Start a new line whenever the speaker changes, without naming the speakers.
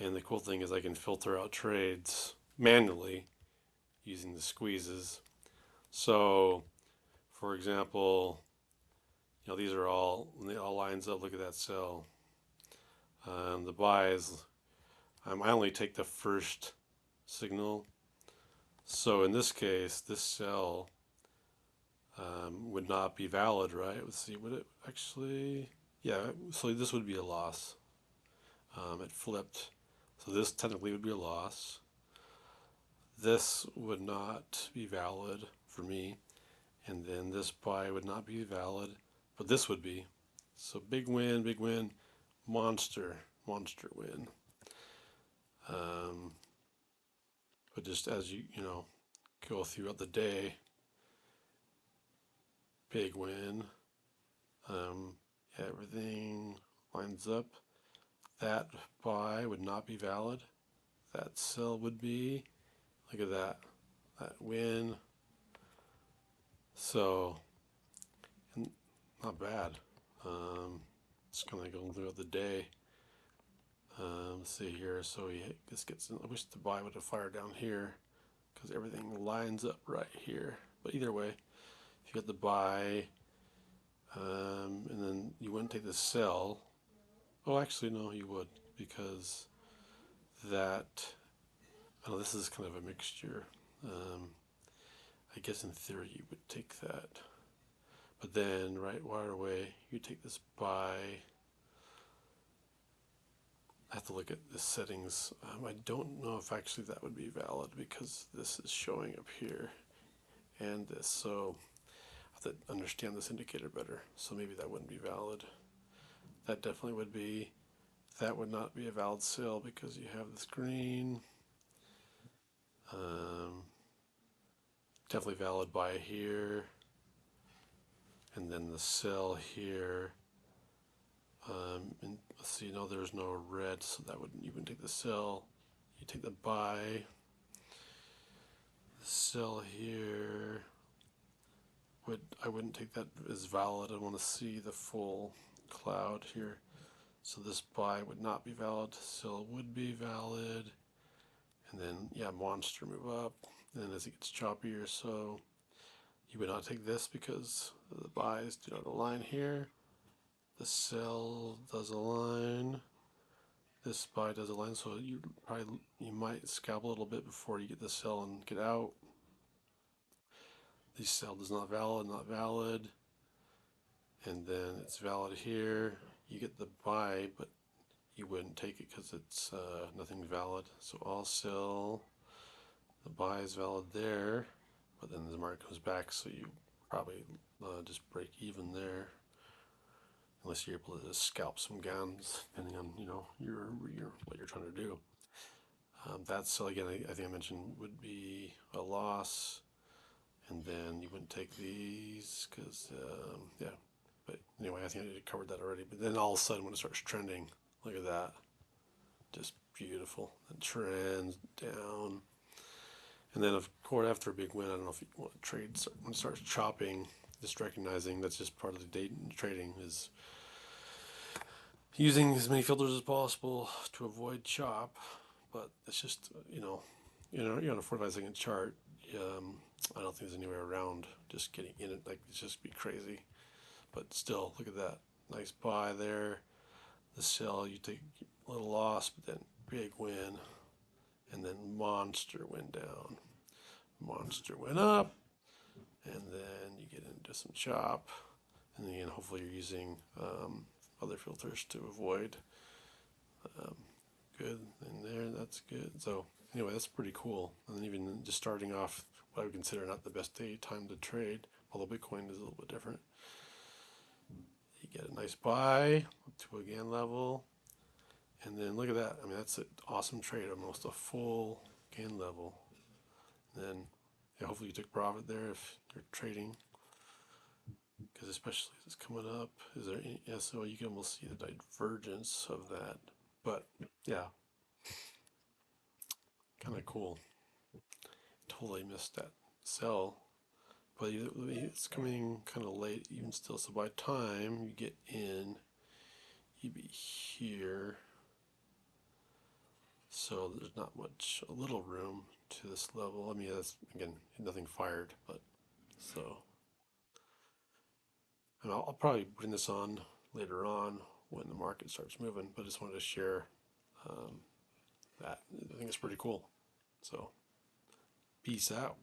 And the cool thing is I can filter out trades manually using the squeezes. So, for example, these are all, when they all lines up, look at that sell. The buys, I only take the first signal. So in this case, this sell would not be valid, right? Let's see, would it actually? Yeah, so this would be a loss. It flipped. So this technically would be a loss. This would not be valid for me. And then this buy would not be valid, but this would be. So big win, monster win. Um, but just as you go throughout the day, big win. Yeah, everything lines up. That buy would not be valid. That sell would be. Look at that. That win. So, not bad. Just kind of going throughout the day. Let's see here. So this gets in. I wish the buy would have fired down here because everything lines up right here. But either way, if you got the buy, and then you wouldn't take the sell. Oh, actually, no, you would because that. Oh, this is kind of a mixture. Um, I guess in theory you would take that, but then right away you take this buy. I have to look at the settings. I don't know if actually that would be valid because this is showing up here and this. So I have to understand this indicator better. So maybe that wouldn't be valid. That definitely would be. That would not be a valid sale because you have this green. Um, Definitely valid buy here. And then the sell here. And let's see, no, there's no red, so that wouldn't, you wouldn't take the sell. You take the buy. The sell here. I wouldn't take that as valid. I want to see the full cloud here. So this buy would not be valid. Sell would be valid. And then yeah, monster move up. And then as it gets choppier, so you would not take this because the buys do not align here. The sell does align. This buy does align, so you might scalp a little bit before you get the sell and get out. The sell is not valid, not valid. And then it's valid here. You get the buy, but you wouldn't take it because it's nothing valid. So all sell. The buy is valid there, but then the market comes back, so you probably just break even there, unless you're able to just scalp some guns, depending on your what you're trying to do. That sell again, I think I mentioned would be a loss, and then you wouldn't take these because yeah. But anyway, I think I covered that already. But then all of a sudden, when it starts trending, look at that, just beautiful. It trends down. And then, of course, after a big win, I don't know if you want to trade, when it starts chopping, just recognizing that's just part of the day trading is using as many filters as possible to avoid chop. But it's just, you're on a 45-second chart. I don't think there's anywhere around just getting in it. Like, it's just be crazy. But still, look at that. Nice buy there. The sell, you take a little loss, but then big win. And then monster went down. Monster went up, and then you get into some chop, and then hopefully you're using other filters to avoid. Um, Good in there, that's good. So anyway, that's pretty cool. And then even just starting off what I would consider not the best day time to trade, although Bitcoin is a little bit different. You get a nice buy up to a Gann level, and then look at that. I mean, that's an awesome trade, almost a full Gann level. And then yeah, hopefully you took profit there if you're trading, because especially if it's coming up, is there any, yeah, so you can almost see the divergence of that. But yeah, kind of cool. Totally missed that sell, but it's coming kind of late even still. So by the time you get in, you'd be here. So there's not much, a little room to this level. I mean, that's, again, nothing fired, but so, and I'll probably bring this on later on when the market starts moving, but I just wanted to share um, that. I think it's pretty cool. So, peace out.